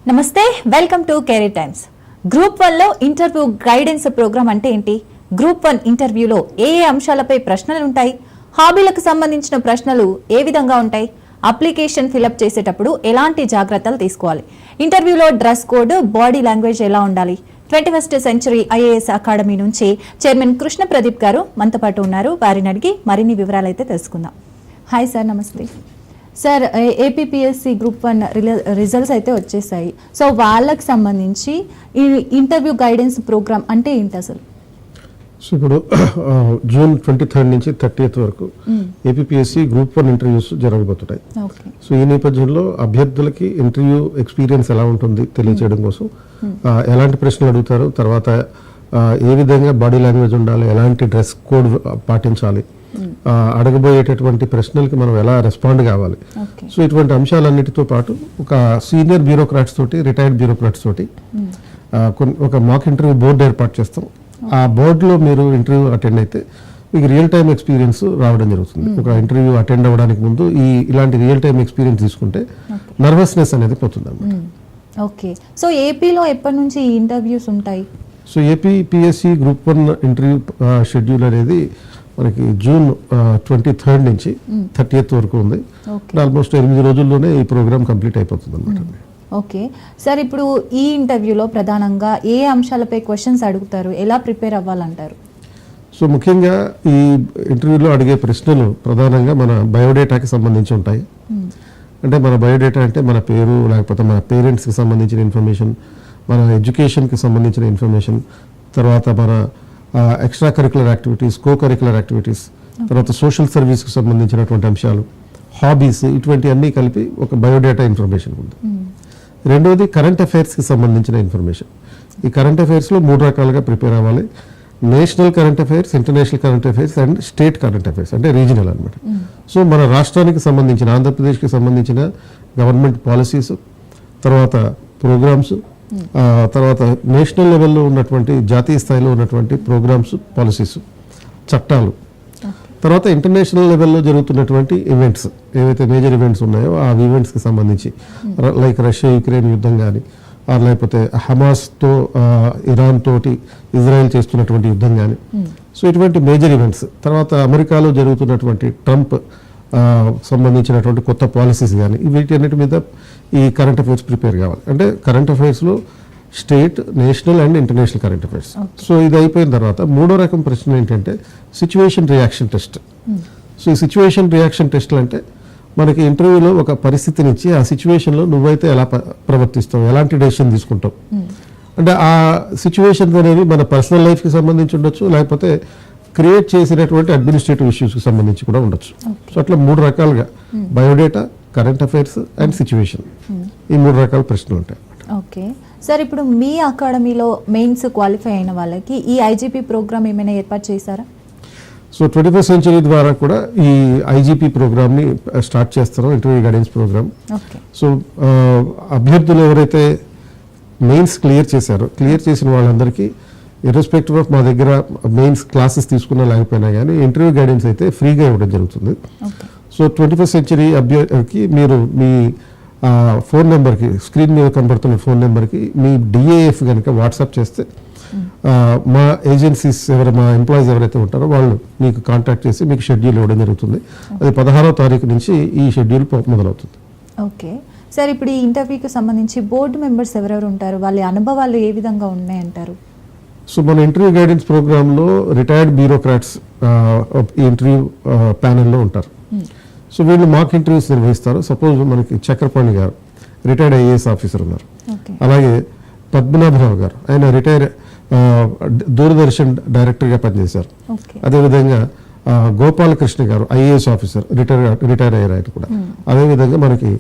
నమస్తే, welcome to career times. Group 1 లో interview guidance programme అంటే ఏంటి? గ్రూప్ 1 ఇంటర్వ్యూలో ఏ అంశాలపై ప్రశ్నలు ఉంటాయి? హాబీలకు సంబంధించిన ప్రశ్నలు ఏ విధంగా ఉంటాయి? అప్లికేషన్ ఫిలప్ చేసేటప్పుడు ఎలాంటి జాగ్రత్తలు తీసుకోవాలి? ఇంటర్వ్యూలో డ్రెస్ కోడ్, బాడీ లాంగ్వేజ్ ఎలా ఉండాలి? 21st సెంచరీ ఐఏఎస్ అకాడమీ నుంచి చైర్మన్ కృష్ణ ప్రదీప్ గారు మనతో పాటు ఉన్నారు. వారిని అడిగి మరిన్ని వివరాలు అయితే తెలుసుకుందాం. హాయ్ సార్, నమస్తే సార్. ఏపీపీఎస్సీ గ్రూప్ 1 రిజల్ట్స్ అయితే వచ్చేసాయి. సో వాళ్ళకి సంబంధించి ఈ ఇంటర్వ్యూ గైడెన్స్ ప్రోగ్రామ్ అంటే ఏంటి అసలు? సో ఇప్పుడు జూన్ 23 నుంచి 30th వరకు ఏపీపీఎస్సీ గ్రూప్ 1 ఇంటర్వ్యూస్ జరగబోతున్నాయి. సో ఈ నేపథ్యంలో అభ్యర్థులకి ఇంటర్వ్యూ ఎక్స్పీరియన్స్ ఎలా ఉంటుంది తెలియజేయడం కోసం ఎలాంటి ప్రశ్నలు అడుగుతారు, తర్వాత ఏ విధంగా బాడీ లాంగ్వేజ్ ఉండాలి, ఎలాంటి డ్రెస్ కోడ్ పాటించాలి, అడగబోయేటటువంటి ప్రశ్నలకి మనం ఎలా రెస్పాండ్ కావాలి. సో ఇటువంటి అంశాలన్నిటితో పాటు ఒక సీనియర్ బ్యూరోక్రాట్స్ తోటి, రిటైర్డ్ బ్యూరోక్రాట్స్ తోటి ఒక మాక్ ఇంటర్వ్యూ బోర్డు ఏర్పాటు చేస్తాం. ఆ బోర్డులో మీరు ఇంటర్వ్యూ అటెండ్ అయితే మీకు రియల్ టైమ్ ఎక్స్పీరియన్స్ రావడం జరుగుతుంది. ఒక ఇంటర్వ్యూ అటెండ్ అవ్వడానికి ముందు ఇలాంటి రియల్ టైమ్ ఎక్స్పీరియన్స్ తీసుకుంటే నర్వస్నెస్ అనేది పోతుంది అన్నమాట. ఓకే, సో ఏపీలో ఎప్పటి నుంచి ఈ ఇంటర్వ్యూస్ ఉంటాయి? So APPSC group 1 interview schedule అనేది మనకి జూన్ 23 నుంచి 30th వరకు ఉంది. ఆల్మోస్ట్ 8 రోజుల్లోనే ఈ ప్రోగ్రామ్ కంప్లీట్ అయిపోతుంది అనమాట. ఓకే సార్, ఇప్పుడు ఈ ఇంటర్వ్యూలో ప్రధానంగా ఏ అంశాలపై క్వశ్చన్స్ అడుగుతారు, ఎలా ప్రిపేర్ అవ్వాలంటారు? సో ముఖ్యంగా ఈ ఇంటర్వ్యూలో అడిగే ప్రశ్నలు ప్రధానంగా మన బయోడేటాకి సంబంధించి ఉంటాయి. అంటే మన బయోడేటా అంటే మన పేరు, లేకపోతే మన పేరెంట్స్కి సంబంధించిన ఇన్ఫర్మేషన్, మన ఎడ్యుకేషన్కి సంబంధించిన ఇన్ఫర్మేషన్, తర్వాత మన extra curricular activities, co curricular activities, తర్వాత సోషల్ సర్వీస్కి సంబంధించినటువంటి అంశాలు, హాబీస్, ఇటువంటి అన్నీ కలిపి ఒక బయోడేటా ఇన్ఫర్మేషన్ ఉంది. రెండవది కరెంట్ అఫైర్స్కి సంబంధించిన ఇన్ఫర్మేషన్. ఈ కరెంట్ అఫైర్స్లో 3 రకాలుగా ప్రిపేర్ అవ్వాలి. National current affairs, international current affairs and state current affairs, అంటే రీజనల్ అనమాట. సో మన రాష్ట్రానికి సంబంధించిన, ఆంధ్రప్రదేశ్కి సంబంధించిన గవర్నమెంట్ పాలసీస్, తర్వాత ప్రోగ్రామ్స్, తర్వాత నేషనల్ లెవెల్లో ఉన్నటువంటి, జాతీయ స్థాయిలో ఉన్నటువంటి ప్రోగ్రామ్స్, పాలసీస్, చట్టాలు, తర్వాత ఇంటర్నేషనల్ లెవెల్లో జరుగుతున్నటువంటి ఈవెంట్స్, ఏవైతే మేజర్ ఈవెంట్స్ ఉన్నాయో ఆ ఈవెంట్స్కి సంబంధించి, లైక్ రష్యా యుక్రెయిన్ యుద్ధం కానీ, లేకపోతే హమాస్తో ఇరాన్ తోటి ఇజ్రాయెల్ చేస్తున్నటువంటి యుద్ధం కానీ, సో ఇటువంటి మేజర్ ఈవెంట్స్, తర్వాత అమెరికాలో జరుగుతున్నటువంటి ట్రంప్ సంబంధించినటువంటి కొత్త పాలసీస్ కానీ, వీటన్నిటి మీద ఈ కరెంట్ అఫైర్స్ ప్రిపేర్ కావాలి. అంటే కరెంట్ అఫైర్స్లో state, national and international current affairs. So ఇది అయిపోయిన తర్వాత 3వ రకం ప్రశ్న ఏంటంటే సిచ్యువేషన్ రియాక్షన్ టెస్ట్. సో ఈ సిచ్యువేషన్ రియాక్షన్ టెస్ట్లు అంటే మనకి ఇంటర్వ్యూలో ఒక పరిస్థితిని ఇచ్చి ఆ సిచ్యువేషన్లో నువ్వైతే ఎలా ప్రవర్తిస్తావు, ఎలాంటి డెసిషన్ తీసుకుంటావు, అంటే ఆ సిచ్యువేషన్స్ అనేవి మన పర్సనల్ లైఫ్కి సంబంధించి ఉండొచ్చు, లేకపోతే క్రియేట్ చేసినటువంటి అడ్మినిస్ట్రేటివ్ ఇష్యూస్కి సంబంధించి కూడా ఉండొచ్చు. సో అట్లా 3 రకాలుగా biodata, current affairs and situation, ఈ 3 రకాల ప్రశ్నలు ఉంటాయి. ఓకే సార్, ఇప్పుడు మీ అకాడమీలో మెయిన్స్ క్వాలిఫై అయిన వాళ్ళకి ఈ ఐజీపీ ప్రోగ్రామ్ ఏమైనా ఏర్పాటు చేశారా? సో 21st సెంచరీ ద్వారా కూడా ఈ ఐజీపీ ప్రోగ్రామ్ని స్టార్ట్ చేస్తారో, ఇంటర్వ్యూ గైడెన్స్ ప్రోగ్రామ్. సో అభ్యర్థులు ఎవరైతే మెయిన్స్ క్లియర్ చేసిన వాళ్ళందరికీ ఇర్రెస్పెక్టివ్ ఆఫ్ మా దగ్గర మెయిన్స్ క్లాసెస్ తీసుకున్నా లేకపోయినా కానీ ఇంటర్వ్యూ గైడెన్స్ అయితే ఫ్రీగా ఇవ్వడం జరుగుతుంది. సో 21st సెంచరీ అభ్యర్థికి మీరు మీ ఫోన్ నెంబర్కి, స్క్రీన్ మీద కనబడుతున్న ఫోన్ నెంబర్కి మీ డిఏఎఫ్ కనుక వాట్సాప్ చేస్తే మా ఏజెన్సీస్ మా ఎంప్లాయీస్ ఎవరైతే ఉంటారో వాళ్ళు మీకు కాంటాక్ట్ చేసి మీకు షెడ్యూల్ ఇవ్వడం జరుగుతుంది. అది 16వ తారీఖు నుంచి ఈ షెడ్యూల్ మొదలవుతుంది. ఓకే సార్, ఇప్పుడు ఈ ఇంటర్వ్యూకి సంబంధించి బోర్డు మెంబర్స్ ఎవరెవరు ఉంటారు, వాళ్ళ అనుభవాలు ఏ విధంగా ఉన్నాయంటారు? సో మన ఇంటర్వ్యూ గైడెన్స్ ప్రోగ్రాంలో రిటైర్డ్ బ్యూరోక్రాట్స్ ఈ ఇంటర్వ్యూ ప్యానెల్లో ఉంటారు. సో వీళ్ళు మాక్ ఇంటర్వ్యూస్ నిర్వహిస్తారు. సపోజ్ మనకి చక్రపాణి గారు రిటైర్డ్ ఐఏఎస్ ఆఫీసర్ ఉన్నారు. అలాగే పద్మనాభరావు గారు, ఆయన రిటైర్ దూరదర్శన్ డైరెక్టర్గా పనిచేశారు. అదేవిధంగా గోపాలకృష్ణ గారు ఐఏఎస్ ఆఫీసర్, రిటైర్ అయ్యారు ఆయన కూడా. అదేవిధంగా మనకి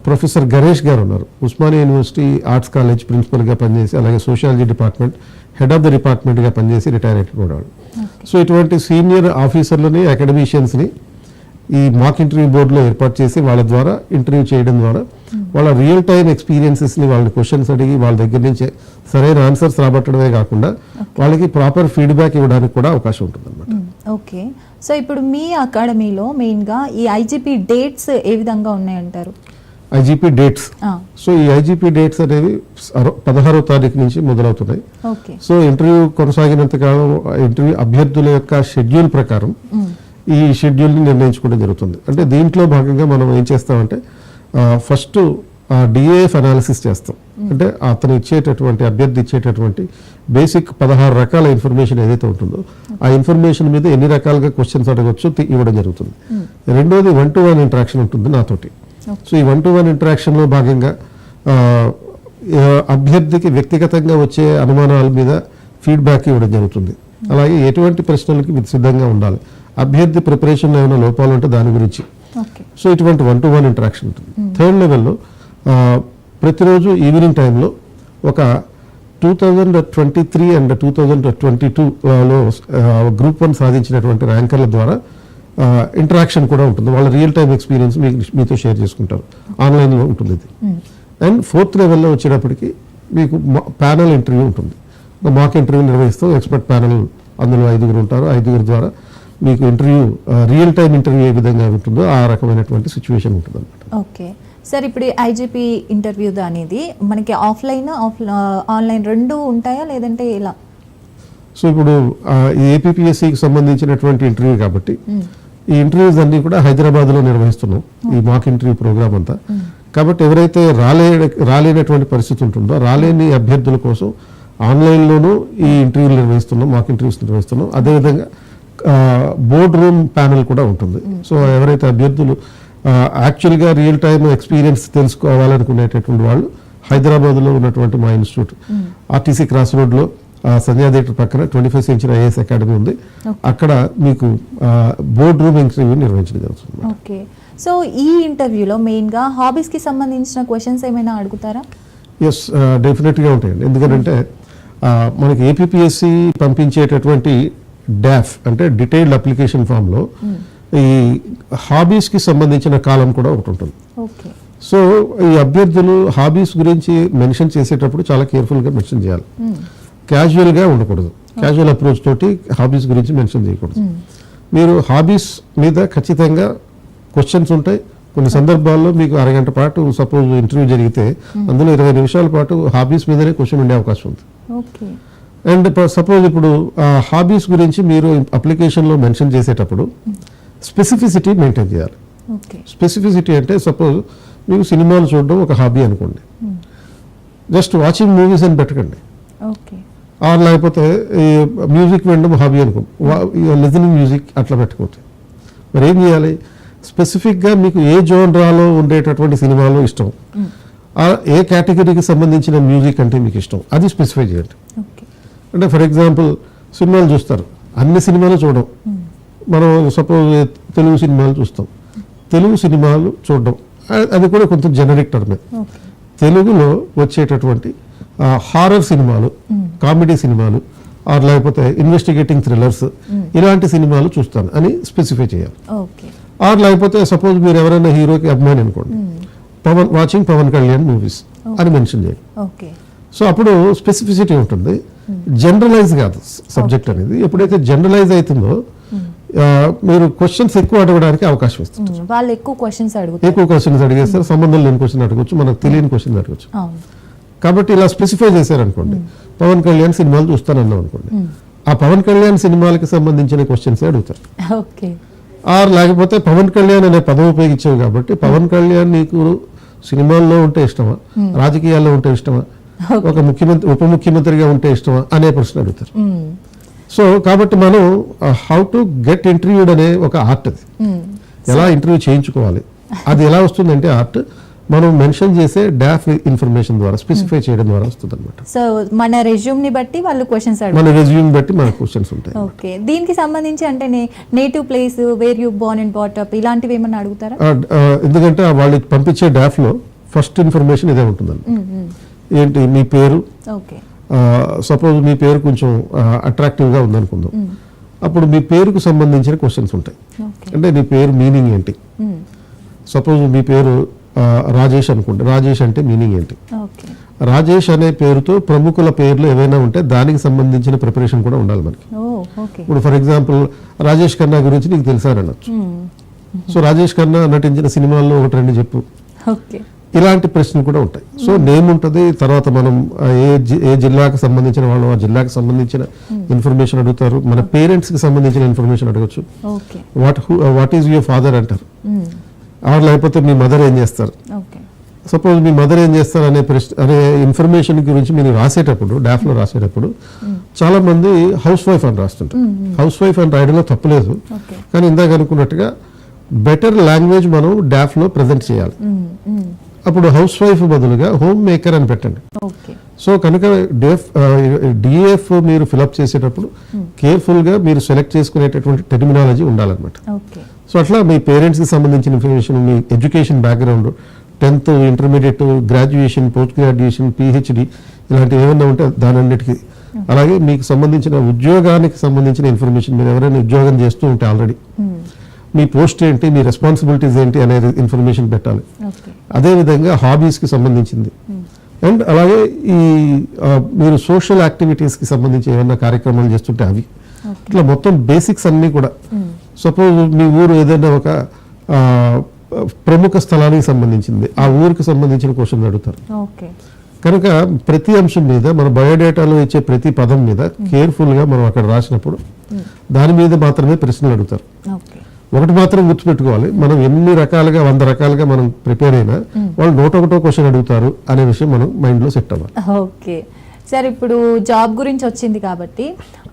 ప్రొఫెసర్ గణేష్ గారు ఉన్నారు, ఉస్మానియా యూనివర్సిటీ ఆర్ట్స్ కాలేజ్ ప్రిన్సిపల్గా పనిచేసి, అలాగే sociology department head of the డిపార్ట్మెంట్గా పనిచేసి రిటైర్ అయిపోయాడు. సో ఇటువంటి సీనియర్ ఆఫీసర్లని, అకాడమిషియన్స్ని ఈ మాక్ ఇంటర్వ్యూ బోర్డులో ఏర్పాటు చేసి వాళ్ళ ద్వారా ఇంటర్వ్యూ చేయడం ద్వారా వాళ్ళ రియల్ టైమ్ ఎక్స్పీరియన్సెస్ని, వాళ్ళని క్వశ్చన్స్ అడిగి వాళ్ళ దగ్గర నుంచి సరైన ఆన్సర్స్ రాబట్టడమే కాకుండా వాళ్ళకి ప్రాపర్ ఫీడ్బ్యాక్ ఇవ్వడానికి కూడా అవకాశం ఉంటుంది అన్నమాట. ఓకే, సో ఇప్పుడు మీ అకాడమీలో మెయిన్గా ఈ ఐజీపీ డేట్స్ ఏ విధంగా ఉన్నాయంటారు? IGP dates. సో ఈ ఐజీపీ డేట్స్ అనేవి 16వ తారీఖు నుంచి మొదలవుతున్నాయి. ఓకే. సో ఇంటర్వ్యూ కొనసాగినంత కాలం ఇంటర్వ్యూ అభ్యర్థుల యొక్క షెడ్యూల్ ప్రకారం ఈ షెడ్యూల్ని నిర్ణయించుకోవడం జరుగుతుంది. అంటే దీంట్లో భాగంగా మనం ఏం చేస్తామంటే ఫస్ట్ డిఏఎఫ్ అనాలిసిస్ చేస్తాం. అంటే అతను ఇచ్చేటటువంటి అభ్యర్థి ఇచ్చేటటువంటి బేసిక్ 16 రకాల ఇన్ఫర్మేషన్ ఏదైతే ఉంటుందో ఆ ఇన్ఫర్మేషన్ మీద ఎన్ని రకాలుగా క్వశ్చన్స్ అడగొచ్చో ఇవ్వడం జరుగుతుంది. రెండోది 1-to-1 ఇంటరాక్షన్ ఉంటుంది నాతోటి. సో ఈ 1-to-1 ఇంటరాక్షన్లో భాగంగా అభ్యర్థికి వ్యక్తిగతంగా వచ్చే అనుమానాల మీద ఫీడ్బ్యాక్ ఇవ్వడం జరుగుతుంది. అలాగే ఎటువంటి ప్రశ్నలకి మీరు సిద్ధంగా ఉండాలి, అభ్యర్థి ప్రిపరేషన్లో ఏమైనా లోపాలు ఉంటే దాని గురించి. సో ఇటువంటి 1-to-1 ఇంటరాక్షన్ ఉంటుంది. థర్డ్ లెవెల్లో ప్రతిరోజు ఈవినింగ్ టైంలో ఒక 2023 అండ్ 2022లో గ్రూప్ 1 సాధించినటువంటి ర్యాంకర్ల ద్వారా ఇంటరాక్షన్ కూడా ఉంటుంది. వాళ్ళ రియల్ టైమ్ ఎక్స్పీరియన్స్ మీతో షేర్ చేసుకుంటారు. ఆన్లైన్లో ఉంటుంది ఇది. అండ్ ఫోర్త్ లెవెల్లో వచ్చేటప్పటికి మీకు ప్యానల్ ఇంటర్వ్యూ ఉంటుంది. మాక్ ఇంటర్వ్యూ నిర్వహిస్తాం. ఎక్స్పర్ట్ ప్యానల్, అందులో 5 ఉంటారు. 5 ద్వారా మీకు ఇంటర్వ్యూ, రియల్ టైమ్ ఇంటర్వ్యూ ఏ విధంగా ఉంటుందో ఆ రకమైనటువంటి సిచ్యువేషన్ ఉంటుంది అన్నమాట. ఓకే సార్, ఇప్పుడు ఐజీపీ ఇంటర్వ్యూ అనేది మనకి ఆఫ్లైన్ ఆన్లైన్ రెండు ఉంటాయా లేదంటే ఎలా? సో ఇప్పుడు ఏపీపీఎస్సికి సంబంధించినటువంటి ఇంటర్వ్యూ కాబట్టి ఈ ఇంటర్వ్యూస్ అన్ని కూడా హైదరాబాద్లో నిర్వహిస్తున్నాం, ఈ మాక్ ఇంటర్వ్యూ ప్రోగ్రామ్ అంతా. కాబట్టి ఎవరైతే రాలేనటువంటి పరిస్థితి ఉంటుందో రాలేని అభ్యర్థుల కోసం ఆన్లైన్లోనూ ఈ ఇంటర్వ్యూలు నిర్వహిస్తున్నాం, మాక్ ఇంటర్వ్యూస్ నిర్వహిస్తున్నాం. అదేవిధంగా బోర్డ్ రూమ్ ప్యానెల్ కూడా ఉంటుంది. సో ఎవరైతే అభ్యర్థులు యాక్చువల్గా రియల్ టైమ్ ఎక్స్పీరియన్స్ తెలుసుకోవాలనుకునేటటువంటి వాళ్ళు హైదరాబాద్లో ఉన్నటువంటి మా ఇన్స్టిట్యూట్ ఆర్టీసీ క్రాస్ రోడ్లో సంధ్యా థియేటర్ పక్కన 25th సెంచరీ ఐఏఎస్ అకాడమీ ఉంది. అక్కడ మీకు బోర్డ్ రూమ్ ఇంటర్వ్యూ నిర్వహించడం జరుగుతుంది. ఓకే. సో ఈ ఇంటర్వ్యూలో మెయిన్గా హాబీస్కి సంబంధించిన క్వశ్చన్స్ ఏమైనా అడుగుతారా? ఎస్, డెఫినెట్గా ఉంటాయండి. ఎందుకంటే మనకి ఏపీపీఎస్సి పంపించేటటువంటి డాఫ్ అంటే డీటెయిల్డ్ అప్లికేషన్ ఫామ్లో ఈ హాబీస్కి సంబంధించిన కాలం కూడా ఒకటి ఉంటుంది. ఓకే. సో ఈ అభ్యర్థులు హాబీస్ గురించి మెన్షన్ చేసేటప్పుడు చాలా కేర్ఫుల్గా మెన్షన్ చేయాలి. క్యాజువల్గా ఉండకూడదు. క్యాజువల్ అప్రోచ్ తోటి హాబీస్ గురించి మెన్షన్ చేయకూడదు. మీరు హాబీస్ మీద ఖచ్చితంగా క్వశ్చన్స్ ఉంటాయి. కొన్ని సందర్భాల్లో మీకు అరగంట పాటు సపోజ్ ఇంటర్వ్యూ జరిగితే అందులో 20 నిమిషాల పాటు హాబీస్ మీదనే క్వశ్చన్ ఉండే అవకాశం ఉంది. ఓకే. అండ్ సపోజ్ ఇప్పుడు హాబీస్ గురించి మీరు అప్లికేషన్లో మెన్షన్ చేసేటప్పుడు స్పెసిఫిసిటీ మెయింటైన్ చేయాలి. స్పెసిఫిసిటీ అంటే సపోజ్ మీకు సినిమాలు చూడడం ఒక హాబీ అనుకోండి, జస్ట్ వాచింగ్ మూవీస్ అని పెట్టకండి. లేకపోతే మ్యూజిక్ వినడం హాబీ అనుకోండి, లిజనింగ్ మ్యూజిక్ అట్లా పెట్టుకోవచ్చు. మరి ఏం చేయాలి? స్పెసిఫిక్గా మీకు ఏ జోన్రాలో ఉండేటటువంటి సినిమాలు ఇష్టం, ఏ కేటగిరీకి సంబంధించిన మ్యూజిక్ అంటే మీకు ఇష్టం, అది స్పెసిఫై చేయండి. అంటే ఫర్ ఎగ్జాంపుల్ సినిమాలు చూస్తారు, అన్ని సినిమాలు చూడడం. మనం సపోజ్ తెలుగు సినిమాలు చూస్తాం, తెలుగు సినిమాలు చూడడం అది కూడా కొంచెం జనరిక్ టర్మే. తెలుగులో వచ్చేటటువంటి హారర్ సినిమాలు, కామెడీ సినిమాలు, లేకపోతే ఇన్వెస్టిగేటింగ్ థ్రిల్లర్స్, ఇలాంటి సినిమాలు చూస్తాను అని స్పెసిఫై చేయాలి. లేకపోతే సపోజ్ మీరు ఎవరైనా హీరోకి అభిమాని అనుకోండి, వాచింగ్ పవన్ కళ్యాణ్ మూవీస్ అని మెన్షన్ చేయాలి. సో అప్పుడు స్పెసిఫిసిటీ ఉంటుంది, జనరలైజ్ కాదు సబ్జెక్ట్ అనేది. ఎప్పుడైతే జనరలైజ్ అవుతుందో మీరు క్వశ్చన్స్ ఎక్కువ అడగడానికి అవకాశం ఇస్తుంది. వాళ్ళు ఎక్కువ క్వశ్చన్స్ అడిగేస్తారు, సంబంధం లేని క్వశ్చన్ అడగచ్చు, మనకు తెలియని క్వశ్చన్ అడగచ్చు. కాబట్టి ఇలా స్పెసిఫై చేశారనుకోండి, పవన్ కళ్యాణ్ సినిమాలు చూస్తానన్నాం అనుకోండి, ఆ పవన్ కళ్యాణ్ సినిమాలకి సంబంధించిన క్వశ్చన్స్ అడుగుతారు. లేకపోతే పవన్ కళ్యాణ్ అనే పదం ఉపయోగించావు కాబట్టి పవన్ కళ్యాణ్ నీకు సినిమాల్లో ఉంటే ఇష్టమా, రాజకీయాల్లో ఉంటే ఇష్టమా, ఒక ముఖ్యమంత్రి ఉప ముఖ్యమంత్రిగా ఉంటే ఇష్టమా అనే ప్రశ్న అడుగుతారు. సో కాబట్టి మనం హౌ టు గెట్ ఇంటర్వ్యూడ్ అనే ఒక ఆర్ట్, అది ఎలా ఇంటర్వ్యూ చేయించుకోవాలి, అది ఎలా వస్తుందంటే ఆర్ట్ మనం మెన్షన్ చేసే డాఫ్ ఇన్ఫర్మేషన్ ద్వారా స్పెసిఫై చేయడం ద్వారా వస్తుంది అనమాట. సో మన రెజ్యూమ్ ని బట్టి వాళ్ళు క్వశ్చన్స్ మన రెజ్యూమ్ బట్టి మన క్వశ్చన్స్ ఉంటాయి. ఓకే. దీనికి సంబంధించి అంటే native place, where you born and brought up, ఇలాంటివి ఏమన్నా అడుగుతారా? ఎందుకంటే వాళ్ళు పంపించే డాఫ్ లో ఫస్ట్ ఇన్ఫర్మేషన్ ఇదే ఉంటుందండి. ఏంటి మీ పేరు, సపోజ్ మీ పేరు కొంచెం అట్రాక్టివ్గా ఉందనుకుందాం, అప్పుడు మీ పేరుకు సంబంధించిన క్వశ్చన్స్ ఉంటాయి. అంటే నీ పేరు మీనింగ్ ఏంటి, సపోజ్ మీ పేరు రాజేష్ అనుకోండి, రాజేష్ అంటే మీనింగ్ ఏంటి, రాజేష్ అనే పేరుతో ప్రముఖుల పేర్లు ఏవైనా ఉంటే దానికి సంబంధించిన ప్రిపరేషన్ కూడా ఉండాలి మనకి. ఇప్పుడు ఫర్ ఎగ్జాంపుల్ రాజేష్ ఖన్నా గురించి నీకు తెలుసా అనొచ్చు. సో రాజేష్ ఖన్నా నటించిన సినిమాల్లో 1-2 చెప్పు. ఇలాంటి ప్రశ్నలు కూడా ఉంటాయి. సో నేమ్ ఉంటుంది, తర్వాత మనం ఏ జిల్లాకు సంబంధించిన వాళ్ళు ఆ జిల్లాకు సంబంధించిన ఇన్ఫర్మేషన్ అడుగుతారు, మన పేరెంట్స్కి సంబంధించిన ఇన్ఫర్మేషన్ అడగచ్చు. Okay. What is your father అంటారు, లేకపోతే మీ మదర్ ఏం చేస్తారు. సపోజ్ మీ మదర్ ఏం చేస్తారు అనే ఇన్ఫర్మేషన్ గురించి మీరు రాసేటప్పుడు డాఫ్లో రాసేటప్పుడు చాలా మంది హౌస్ వైఫ్ అని రాస్తుంటారు. హౌస్ వైఫ్ అని రాయడంలో తప్పులేదు, కానీ ఇందాక అనుకున్నట్టుగా బెటర్ లాంగ్వేజ్ మనం డాఫ్లో ప్రజెంట్ చేయాలి. అప్పుడు హౌస్ వైఫ్ బదులుగా హోమ్ మేకర్ అని పెట్టండి. సో కనుక డిఎఫ్ మీరు ఫిలప్ చేసేటప్పుడు కేర్ఫుల్గా మీరు సెలెక్ట్ చేసుకునేటటువంటి టెర్మినాలజీ ఉండాలన్నమాట. సో అట్లా మీ పేరెంట్స్కి సంబంధించిన ఇన్ఫర్మేషన్, మీ education background, 10th, intermediate, graduation, post graduation, PhD ఇలాంటివి ఏమన్నా ఉంటే దానన్నిటికీ, అలాగే మీకు సంబంధించిన ఉద్యోగానికి సంబంధించిన ఇన్ఫర్మేషన్, మీరు ఎవరైనా ఉద్యోగం చేస్తూ ఉంటే ఆల్రెడీ మీ పోస్ట్ ఏంటి, మీ రెస్పాన్సిబిలిటీస్ ఏంటి అనే ఇన్ఫర్మేషన్ పెట్టాలి. అదేవిధంగా హాబీస్కి సంబంధించింది, అండ్ అలాగే ఈ మీరు సోషల్ యాక్టివిటీస్కి సంబంధించి ఏమైనా కార్యక్రమాలు చేస్తుంటే అవి, ఇట్లా మొత్తం బేసిక్స్ అన్నీ కూడా. సపోజ్ మీ ఊరు ఏదైనా ఒక ప్రముఖ స్థలానికి సంబంధించింది, ఆ ఊరికి సంబంధించిన క్వశ్చన్ అడుగుతారు. కనుక ప్రతి అంశం మీద మన బయోడేటాలో ఇచ్చే ప్రతి పదం మీద కేర్ఫుల్గా మనం అక్కడ రాసినప్పుడు దాని మీద మాత్రమే ప్రశ్నలు అడుగుతారు. ఒకటి మాత్రం గుర్తుపెట్టుకోవాలి, మనం ఎన్ని రకాలుగా 100 రకాలుగా మనం ప్రిపేర్ అయినా వాళ్ళు ఒకటో క్వశ్చన్ అడుగుతారు అనే విషయం మనం మైండ్లో సెట్ అవ్వాలి. ఓకే సార్, ఇప్పుడు జాబ్ గురించి వచ్చింది కాబట్టి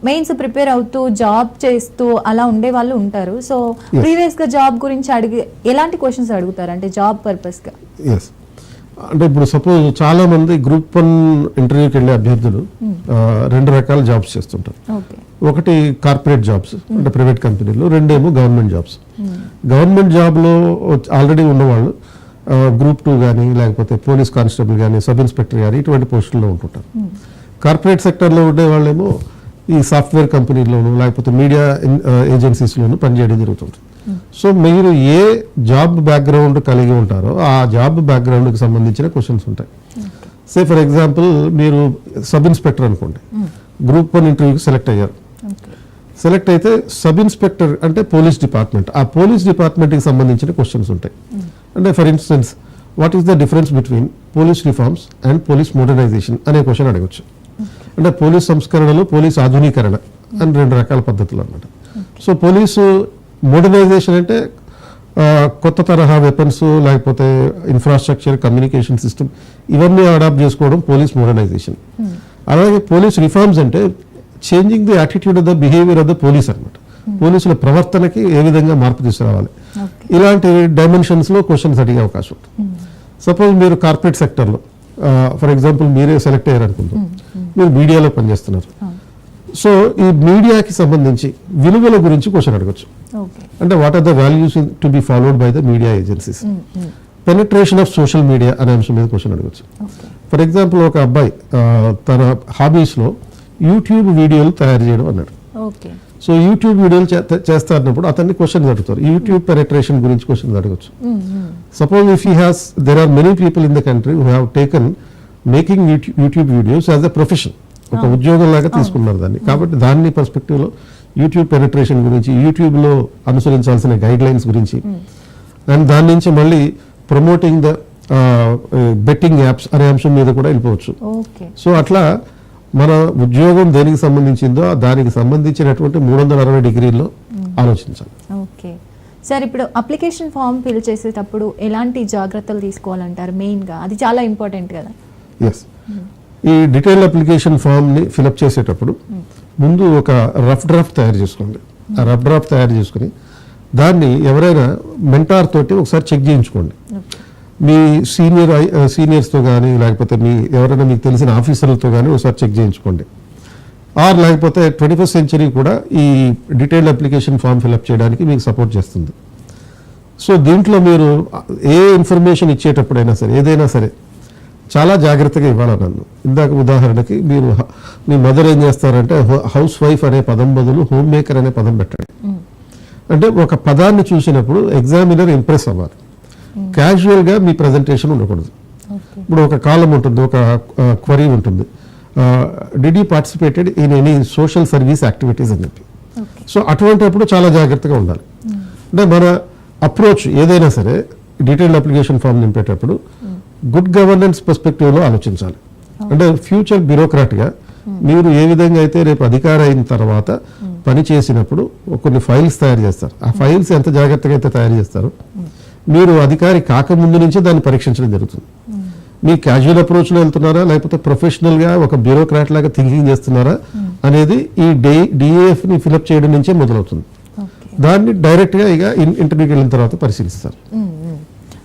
మెయిన్స్ ప్రిపేర్ అవుతూ జాబ్ చేస్తూ అలా ఉండే వాళ్ళు ఉంటారు. సో ప్రీవియస్ గా జాబ్ గురించి ఎలాంటి క్వశ్చన్స్ అడుగుతారు అంటే జాబ్ పర్పస్ గా? ఎస్, అంటే ఇప్పుడు సపోజ్ చాలా మంది Group 1 ఇంటర్వ్యూకి వెళ్ళే అభ్యర్థులు 2 రకాల జాబ్స్ చేస్తుంటారు. ఒకటి కార్పొరేట్ జాబ్స్ అంటే ప్రైవేట్ కంపెనీలు, రెండేమో గవర్నమెంట్ జాబ్స్. గవర్నమెంట్ జాబ్లో ఆల్రెడీ ఉన్నవాళ్ళు Group 2 కానీ లేకపోతే పోలీస్ కానిస్టేబుల్ కానీ సబ్ ఇన్స్పెక్టర్ కానీ ఇటువంటి పోస్టుల్లో ఉంటుంటారు. కార్పొరేట్ సెక్టర్లో ఉండే వాళ్ళేమో ఈ సాఫ్ట్వేర్ కంపెనీలోను లేకపోతే మీడియా ఏజెన్సీస్లోను పనిచేయడం జరుగుతుంది. సో మీరు ఏ జాబ్ బ్యాక్గ్రౌండ్ కలిగి ఉంటారో ఆ జాబ్ బ్యాక్గ్రౌండ్కి సంబంధించిన క్వశ్చన్స్ ఉంటాయి. సే ఫర్ ఎగ్జాంపుల్ మీరు సబ్ ఇన్స్పెక్టర్ అనుకోండి, Group 1 ఇంటర్వ్యూకి సెలెక్ట్ అయ్యారు. సెలెక్ట్ అయితే సబ్ ఇన్స్పెక్టర్ అంటే పోలీస్ డిపార్ట్మెంట్, ఆ పోలీస్ డిపార్ట్మెంట్కి సంబంధించిన క్వశ్చన్స్ ఉంటాయి. అంటే for instance what is the difference between police reforms and police modernisation అనే క్వశ్చన్ అడగచ్చు. అంటే పోలీస్ సంస్కరణలు, పోలీస్ ఆధునీకరణ అని 2 రకాల పద్ధతులు అన్నమాట. సో పోలీసు మోడర్నైజేషన్ అంటే కొత్త తరహా వెపన్స్ లేకపోతే ఇన్ఫ్రాస్ట్రక్చర్, కమ్యూనికేషన్ సిస్టమ్ ఇవన్నీ అడాప్ట్ చేసుకోవడం పోలీస్ మోడర్నైజేషన్. అలాగే పోలీస్ రిఫార్మ్స్ అంటే changing the attitude of the behaviour of the police అనమాట. పోలీసుల ప్రవర్తనకి ఏ విధంగా మార్పు తీసుకురావాలి, ఇలాంటి డైమెన్షన్స్లో క్వశ్చన్స్ అడిగే అవకాశం ఉంటుంది. సపోజ్ మీరు కార్పొరేట్ సెక్టర్లో ఫర్ ఎగ్జాంపుల్ మీరే సెలెక్ట్ అయ్యారు అనుకుందాం, మీరు మీడియాలో పనిచేస్తున్నారు. సో ఈ మీడియాకి సంబంధించి విలువల గురించి క్వశ్చన్ అడగచ్చు. అంటే what are the values to be followed by the media agencies. Penetration of social media అనే అంశం మీద క్వశ్చన్ అడగచ్చు. ఫర్ ఎగ్జాంపుల్ ఒక అబ్బాయి తన హాబీస్లో యూట్యూబ్ వీడియోలు తయారు చేయడం అన్నాడు. సో యూట్యూబ్ వీడియోలు చేస్తా అన్నప్పుడు అతన్ని క్వశ్చన్స్ అడుగుతారు. యూట్యూబ్ పెనిట్రేషన్ గురించి క్వశ్చన్స్ అడగచ్చు. Suppose if he has there are many people in the country who have taken making YouTube videos as a profession, ఒక ఉద్యోగం లాగా తీసుకున్నారు దాన్ని. కాబట్టి దాన్ని పర్స్పెక్టివ్లో యూట్యూబ్ పెనిట్రేషన్ గురించి, యూట్యూబ్లో అనుసరించాల్సిన గైడ్ లైన్స్ గురించి, అండ్ దాని నుంచి మళ్ళీ ప్రమోటింగ్ ద బెట్టింగ్ యాప్స్ అనే అంశం మీద కూడా వెళ్ళిపోవచ్చు. సో అట్లా మన ఉద్యోగం దేనికి సంబంధించిందో దానికి సంబంధించినటువంటి 360 డిగ్రీల్లో ఆలోచించాలి. ఓకే సార్, ఇప్పుడు అప్లికేషన్ ఫామ్ ఫిల్ చేసేటప్పుడు ఎలాంటి జాగ్రత్తలు తీసుకోవాలంటారు? మెయిన్గా అది చాలా ఇంపార్టెంట్ కదా. ఎస్, ఈ డీటెయిల్ అప్లికేషన్ ఫామ్ని ఫిలప్ చేసేటప్పుడు ముందు ఒక రఫ్ డ్రాఫ్ట్ తయారు చేసుకోండి. ఆ రఫ్ డ్రాఫ్ట్ తయారు చేసుకుని దాన్ని ఎవరైనా మెంటార్ తోటి ఒకసారి చెక్ చేయించుకోండి. మీ సీనియర్స్తో కానీ లేకపోతే ఎవరైనా మీకు తెలిసిన ఆఫీసర్లతో కానీ ఒకసారి చెక్ చేయించుకోండి. ఆర్ లేకపోతే 21st century కూడా ఈ డీటెయిల్డ్ అప్లికేషన్ ఫామ్ ఫిలప్ చేయడానికి మీకు సపోర్ట్ చేస్తుంది. సో దీంట్లో మీరు ఏ ఇన్ఫర్మేషన్ ఇచ్చేటప్పుడైనా సరే, ఏదైనా సరే చాలా జాగ్రత్తగా ఇవ్వాలి. నన్ను ఇందాక ఉదాహరణకి మీరు మీ మదర్ ఏం చేస్తారంటే హౌస్ వైఫ్ అనే పదం బదులు హోమ్ మేకర్ అనే పదం పెట్టండి. అంటే ఒక పదాన్ని చూసినప్పుడు ఎగ్జామినర్ ఇంప్రెస్ అవ్వాలి. క్యాజువల్గా మీ ప్రజెంటేషన్ ఉండకూడదు. ఇప్పుడు ఒక కాలం ఉంటుంది, ఒక క్వరీ ఉంటుంది, did you participated in any social service activities అని చెప్పి. సో అటువంటిప్పుడు చాలా జాగ్రత్తగా ఉండాలి. అంటే మన అప్రోచ్ ఏదైనా సరే డీటెయిల్డ్ అప్లికేషన్ ఫామ్ నింపేటప్పుడు గుడ్ గవర్నెన్స్ పర్స్పెక్టివ్లో ఆలోచించాలి. అంటే ఫ్యూచర్ బ్యూరోక్రాట్గా మీరు ఏ విధంగా అయితే రేపు అధికారి అయిన తర్వాత పని చేసినప్పుడు కొన్ని ఫైల్స్ తయారు చేస్తారు. ఆ ఫైల్స్ ఎంత జాగ్రత్తగా అయితే తయారు చేస్తారో మీరు అధికారి కాకముందు నుంచే దాన్ని పరీక్షించడం జరుగుతుంది. మీ క్యాజువల్ అప్రోచ్లో వెళ్తున్నారా లేకపోతే ప్రొఫెషనల్గా ఒక బ్యూరోక్రాట్ లాగా థింకింగ్ చేస్తున్నారా అనేది ఈ డిఏఎఫ్ని ఫిలప్ చేయడం నుంచే మొదలవుతుంది. దాన్ని డైరెక్ట్గా ఇక ఇంటర్వ్యూకి వెళ్ళిన తర్వాత పరిశీలిస్తారు.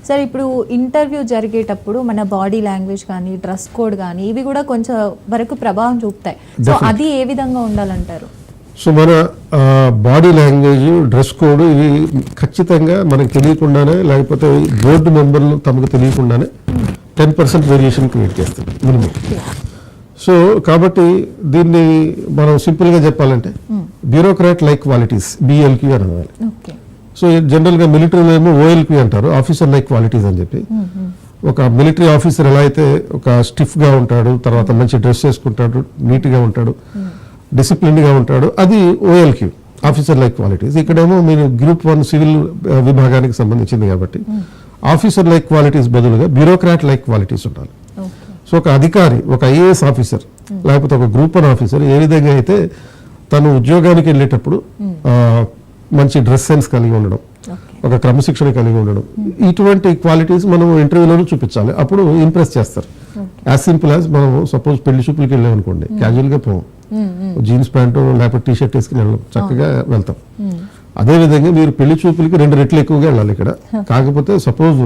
సార్, ఇప్పుడు ఇంటర్వ్యూ జరిగేటప్పుడు మన బాడీ లాంగ్వేజ్ కానీ డ్రెస్ కోడ్ కానీ ఇవి కూడా కొంచెం వరకు ప్రభావం చూపుతాయి. సో అది ఏ విధంగా ఉండాలంటారు? సో మన బాడీ లాంగ్వేజ్, డ్రెస్ కోడ్ ఇవి ఖచ్చితంగా మనకు తెలియకుండానే లేకపోతే బోర్డు మెంబర్లు తమకు తెలియకుండానే 10% వేరియేషన్ క్రియేట్ చేస్తారు మినిమం. సో కాబట్టి దీన్ని మనం సింపుల్గా చెప్పాలంటే బ్యూరోక్రాట్ లైక్ క్వాలిటీస్, BLQ అని అనాలి. సో జనరల్గా మిలిటరీలో ఏమో OLQ అంటారు, ఆఫీసర్ లైక్ క్వాలిటీస్ అని చెప్పి. ఒక మిలిటరీ ఆఫీసర్ ఎలా అయితే ఒక స్టిఫ్గా ఉంటాడు, తర్వాత మంచి డ్రెస్ వేసుకుంటాడు, నీట్గా ఉంటాడు, డిసిప్లిన్గా ఉంటాడు, అది OLQ, ఆఫీసర్ లైక్ క్వాలిటీస్. ఇక్కడేమో మీరు గ్రూప్ 1 సివిల్ విభాగానికి సంబంధించింది కాబట్టి ఆఫీసర్ లైక్ క్వాలిటీస్ బదులుగా బ్యూరోక్రాట్ లైక్ క్వాలిటీస్ ఉండాలి. సో ఒక అధికారి, ఒక IAS ఆఫీసర్ లేకపోతే ఒక గ్రూప్ 1 ఆఫీసర్ ఏ విధంగా అయితే తను ఉద్యోగానికి వెళ్ళేటప్పుడు మంచి డ్రెస్ సెన్స్ కలిగి ఉండడం, ఒక క్రమశిక్షణ కలిగి ఉండడం, ఇటువంటి క్వాలిటీస్ మనం ఇంటర్వ్యూలోనూ చూపించాలి. అప్పుడు ఇంప్రెస్ చేస్తారు. యాజ్ సింపుల్ యాజ్ మనం సపోజ్ పెళ్లి చూపులకి వెళ్ళాం అనుకోండి, క్యాజువల్గా పోం, జీన్స్ ప్యాంటు లేకపోతే టీషర్ట్ వేసుకుని వెళ్ళాం, చక్కగా వెళ్తాం. అదేవిధంగా మీరు పెళ్లి చూపులకి 2 రెట్లు ఎక్కువగా వెళ్ళాలి ఇక్కడ. కాకపోతే సపోజ్